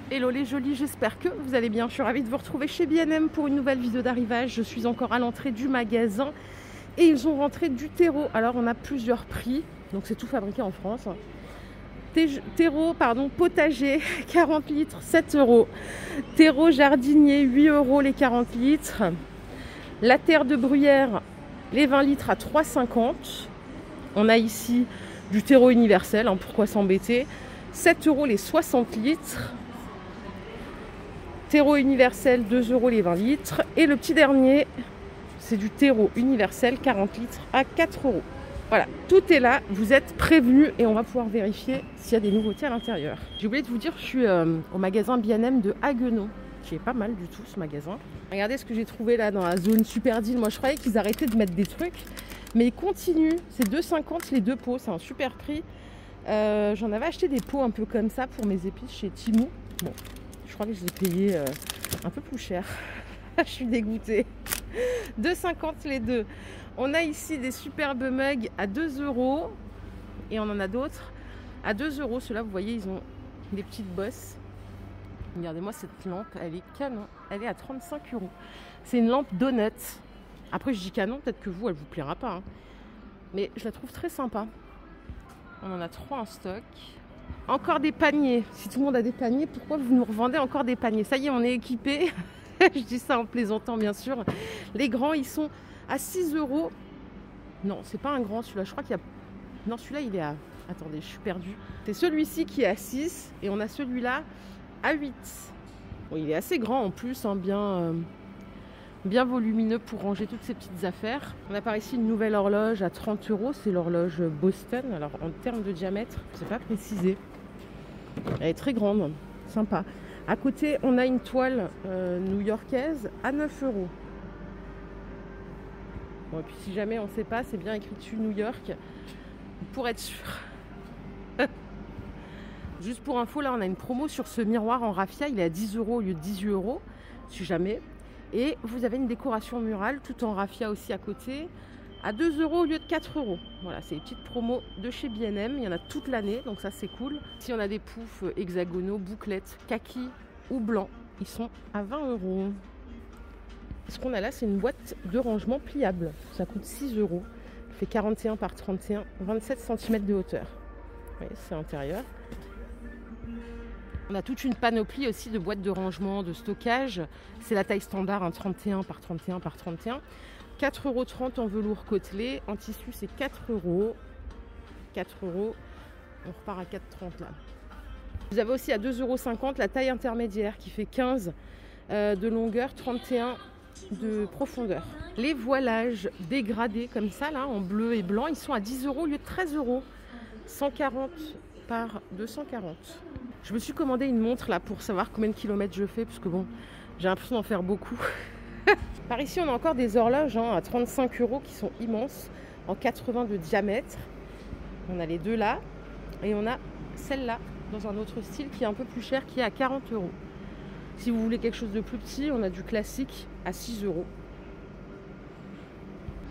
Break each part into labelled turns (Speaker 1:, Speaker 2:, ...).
Speaker 1: Hello les jolis, j'espère que vous allez bien. Je suis ravie de vous retrouver chez B&M pour une nouvelle vidéo d'arrivage. Je suis encore à l'entrée du magasin et ils ont rentré du terreau. Alors on a plusieurs prix, donc c'est tout fabriqué en France. Terreau, potager, 40 litres, 7 euros. Terreau jardinier, 8 euros les 40 litres. La terre de bruyère, les 20 litres à 3,50. On a ici du terreau universel, pourquoi s'embêter. 7 euros les 60 litres. Terreau universel, 2 euros les 20 litres. Et le petit dernier, c'est du terreau universel, 40 litres à 4 euros. Voilà, tout est là, vous êtes prévenus et on va pouvoir vérifier s'il y a des nouveautés à l'intérieur. J'ai oublié de vous dire, je suis au magasin B&M de Haguenau, qui est pas mal du tout ce magasin. Regardez ce que j'ai trouvé là dans la zone super deal. Moi je croyais qu'ils arrêtaient de mettre des trucs, mais ils continuent. C'est 2,50 les deux pots, c'est un super prix. J'en avais acheté des pots un peu comme ça pour mes épices chez Temu. Bon, je crois que je les ai payés un peu plus cher. Je suis dégoûtée. 2,50 les deux. On a ici des superbes mugs à 2 euros et on en a d'autres à 2 euros. Ceux-là, vous voyez, ils ont des petites bosses. Regardez-moi cette lampe, elle est canon. Elle est à 35 euros. C'est une lampe donut. Après, je dis canon, peut-être que vous, elle vous plaira pas. Mais je la trouve très sympa. On en a 3 en stock. Encore des paniers. Si tout le monde a des paniers, pourquoi vous nous revendez encore des paniers? Ça y est, on est équipés. Je dis ça en plaisantant, bien sûr. Les grands, ils sont à 6 euros. Non, c'est pas un grand celui-là. Je crois qu'il y a... Non, celui-là, il est à... Attendez, je suis perdue. C'est celui-ci qui est à 6 et on a celui-là à 8. Bon, il est assez grand en plus, bien volumineux pour ranger toutes ces petites affaires. On a par ici une nouvelle horloge à 30 euros. C'est l'horloge Boston. Alors, en termes de diamètre, c'est pas précisé. Elle est très grande, sympa. À côté, on a une toile new-yorkaise à 9 euros. Bon, et puis si jamais on ne sait pas, c'est bien écrit dessus New York, pour être sûr. Juste pour info, là on a une promo sur ce miroir en raffia, il est à 10 euros au lieu de 18 euros, si jamais. Et vous avez une décoration murale tout en raffia aussi à côté, à 2 euros au lieu de 4 euros. Voilà, c'est une petite promo de chez B&M, il y en a toute l'année, donc ça c'est cool. Si on a des poufs hexagonaux, bouclettes, kaki ou blanc, ils sont à 20 euros. Ce qu'on a là, c'est une boîte de rangement pliable. Ça coûte 6 euros. Il fait 41 par 31, 27 cm de hauteur. Oui, c'est l'intérieur. On a toute une panoplie aussi de boîtes de rangement, de stockage. C'est la taille standard, 31 par 31 par 31. 4,30 euros en velours côtelé. En tissu, c'est 4 euros. 4 euros. On repart à 4,30 là. Vous avez aussi à 2,50 euros la taille intermédiaire qui fait 15 de longueur, 31 de profondeur. Les voilages dégradés comme ça là en bleu et blanc, ils sont à 10 euros au lieu de 13 euros. 140 par 240. Je me suis commandé une montre là pour savoir combien de kilomètres je fais parce que bon, j'ai l'impression d'en faire beaucoup. Par ici on a encore des horloges à 35 euros qui sont immenses, en 80 de diamètre. On a les deux là et on a celle-là dans un autre style qui est un peu plus cher, qui est à 40 euros. Si vous voulez quelque chose de plus petit, on a du classique à 6 euros.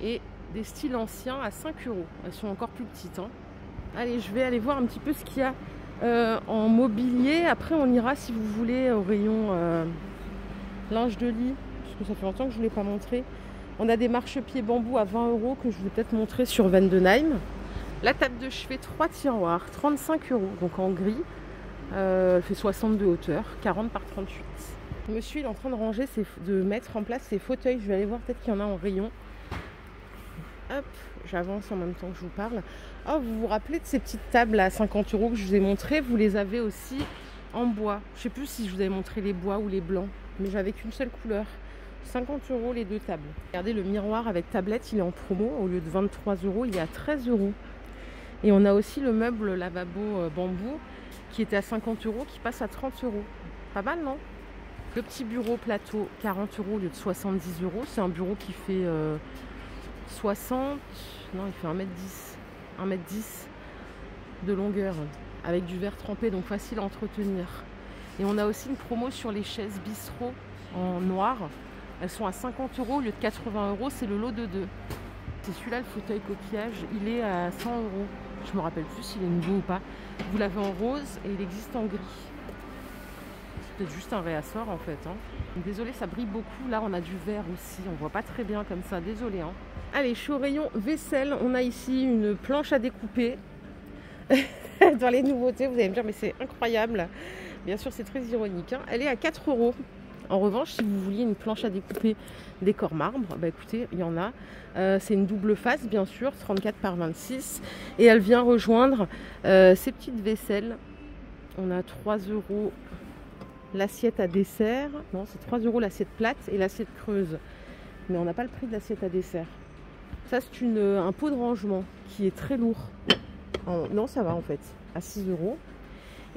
Speaker 1: Et des styles anciens à 5 euros. Elles sont encore plus petites. Allez, je vais aller voir un petit peu ce qu'il y a en mobilier. Après, on ira, si vous voulez, au rayon linge de lit. Parce que ça fait longtemps que je ne vous l'ai pas montré. On a des marchepieds bambou à 20 euros que je vous ai peut-être montré sur Vendenheim. La table de chevet 3 tiroirs, 35 euros. Donc en gris. Elle fait 60 de hauteur, 40 par 38. Monsieur il est en train de ranger, de mettre en place ses fauteuils. Je vais aller voir, peut-être qu'il y en a en rayon. Hop, j'avance en même temps que je vous parle. Oh, vous vous rappelez de ces petites tables à 50 euros que je vous ai montrées? Vous les avez aussi en bois. Je ne sais plus si je vous avais montré les bois ou les blancs, mais j'avais qu'une seule couleur. 50 euros les deux tables. Regardez, le miroir avec tablette, il est en promo. Au lieu de 23 euros, il est à 13 euros. Et on a aussi le meuble lavabo bambou qui était à 50 euros, qui passe à 30 euros. Pas mal, non? Le petit bureau plateau, 40 euros au lieu de 70 euros. C'est un bureau qui fait 60... Non, il fait 1m10. 1m10 de longueur, avec du verre trempé, donc facile à entretenir. Et on a aussi une promo sur les chaises bistrot en noir. Elles sont à 50 euros au lieu de 80 euros. C'est le lot de 2. C'est celui-là, le fauteuil coquillage. Il est à 100 euros. Je me rappelle plus s'il est nouveau ou pas. Vous l'avez en rose et il existe en gris. peut-être juste un réassort en fait. Hein. Désolé, ça brille beaucoup. Là, on a du vert aussi. On voit pas très bien comme ça. Désolé. Hein. Allez, je suis au rayon vaisselle. On a ici une planche à découper. Dans les nouveautés, vous allez me dire, mais c'est incroyable. Bien sûr, c'est très ironique. Hein. Elle est à 4 €. En revanche, si vous vouliez une planche à découper décor marbre, bah écoutez, il y en a. C'est une double face, bien sûr, 34 par 26. Et elle vient rejoindre ces petites vaisselles. On a 3 € l'assiette à dessert. Non, c'est 3 € l'assiette plate et l'assiette creuse. Mais on n'a pas le prix de l'assiette à dessert. Ça, c'est un pot de rangement qui est très lourd. Non, ça va en fait, à 6 €.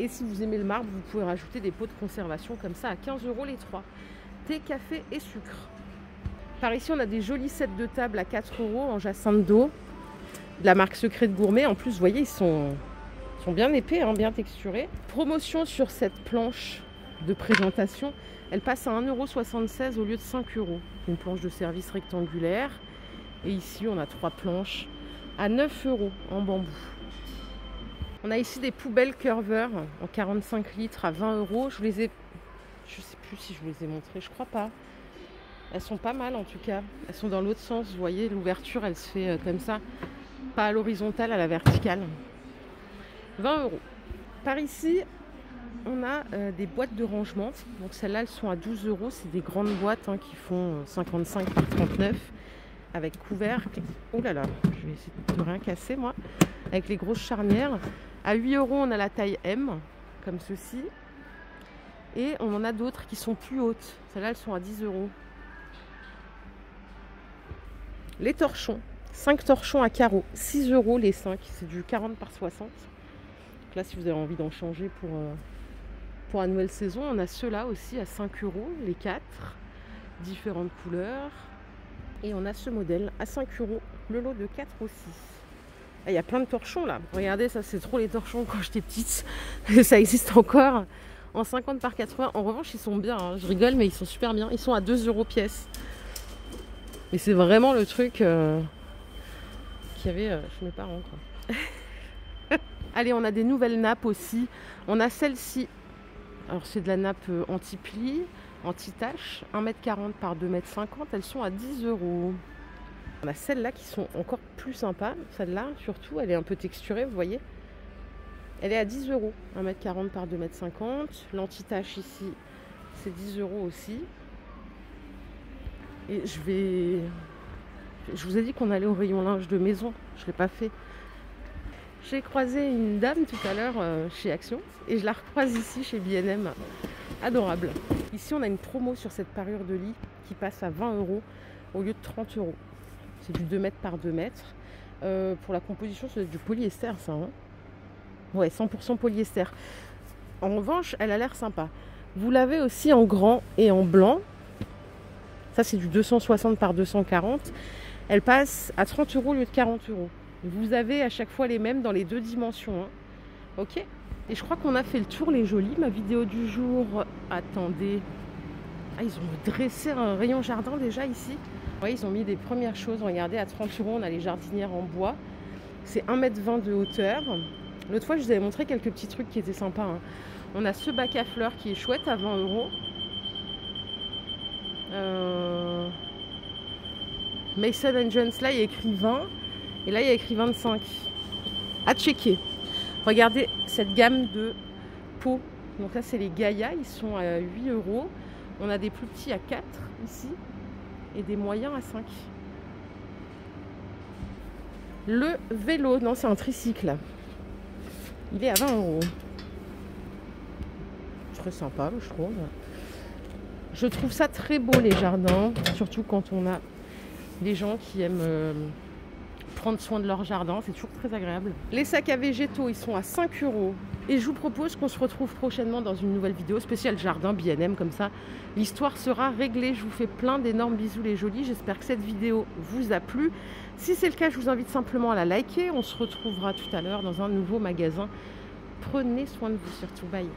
Speaker 1: Et si vous aimez le marbre, vous pouvez rajouter des pots de conservation comme ça à 15 € les 3. Thé, café et sucre. Par ici, on a des jolis sets de table à 4 € en jacinthe d'eau. De la marque Secret de Gourmet. En plus, vous voyez, ils sont bien épais, hein, bien texturés. Promotion sur cette planche de présentation. Elle passe à 1,76 € au lieu de 5 €. Une planche de service rectangulaire. Et ici, on a 3 planches à 9 € en bambou. On a ici des poubelles Curver en 45 litres à 20 €. Je sais plus si je vous les ai montrées, je crois pas. Elles sont pas mal en tout cas. Elles sont dans l'autre sens, vous voyez, l'ouverture elle se fait comme ça, pas à l'horizontale, à la verticale. 20 €. Par ici, on a des boîtes de rangement. Donc celles-là, elles sont à 12 €. C'est des grandes boîtes hein, qui font 55 par 39 avec couvercle. Oh là là, je vais essayer de rien casser moi. Avec les grosses charnières. À 8 €, on a la taille M, comme ceci. Et on en a d'autres qui sont plus hautes. Celles-là, elles sont à 10 €. Les torchons. 5 torchons à carreaux. 6 € les 5. C'est du 40 par 60. Donc là, si vous avez envie d'en changer pour la nouvelle saison, on a ceux-là aussi à 5 € les 4. Différentes couleurs. Et on a ce modèle à 5 €. Le lot de 4 aussi. Il y a plein de torchons là. Regardez, ça c'est trop les torchons quand j'étais petite. Ça existe encore. En 50 par 80. En revanche, ils sont bien. Hein. Je rigole, mais ils sont super bien. Ils sont à 2 € pièce. Et c'est vraiment le truc qu'il y avait chez mes parents. Quoi. Allez, on a des nouvelles nappes aussi. On a celle-ci. Alors, c'est de la nappe anti-pli, anti-tache. 1,40 m par 2,50 m. Elles sont à 10 €. On a celles-là qui sont encore plus sympas. Celle-là, surtout, elle est un peu texturée, vous voyez. Elle est à 10 €. 1,40 m par 2,50 m. L'anti-tache ici, c'est 10 € aussi. Et je vous ai dit qu'on allait au rayon linge de maison. Je ne l'ai pas fait. J'ai croisé une dame tout à l'heure chez Action. Et je la recroise ici chez B&M. Adorable. Ici, on a une promo sur cette parure de lit qui passe à 20 € au lieu de 30 €. C'est du 2 m par 2 m. Pour la composition, c'est du polyester, ça. Hein, ouais, 100% polyester. En revanche, elle a l'air sympa. Vous l'avez aussi en grand et en blanc. Ça, c'est du 260 par 240. Elle passe à 30 € au lieu de 40 €. Vous avez à chaque fois les mêmes dans les deux dimensions. Hein. Ok. Et je crois qu'on a fait le tour, les jolis. Ma vidéo du jour. Attendez. Ah, ils ont dressé un rayon jardin déjà ici. Ouais, ils ont mis des premières choses. Regardez, à 30 €, on a les jardinières en bois. C'est 1,20 m de hauteur. L'autre fois, je vous avais montré quelques petits trucs qui étaient sympas. Hein. On a ce bac à fleurs qui est chouette à 20 €. Mason & Jones, là, il y a écrit 20. Et là, il y a écrit 25. À checker. Regardez cette gamme de pots. Donc là, c'est les Gaïa. Ils sont à 8 €. On a des plus petits à 4 ici. Et des moyens à 5. Le vélo, non, c'est un tricycle. Il est à 20 €. Très sympa, je trouve. Je trouve ça très beau, les jardins. Surtout quand on a des gens qui aiment prendre soin de leur jardin. C'est toujours très agréable. Les sacs à végétaux, ils sont à 5 €. Et je vous propose qu'on se retrouve prochainement dans une nouvelle vidéo spéciale jardin B&M. Comme ça, l'histoire sera réglée. Je vous fais plein d'énormes bisous, les jolis. J'espère que cette vidéo vous a plu. Si c'est le cas, je vous invite simplement à la liker. On se retrouvera tout à l'heure dans un nouveau magasin. Prenez soin de vous surtout. Bye.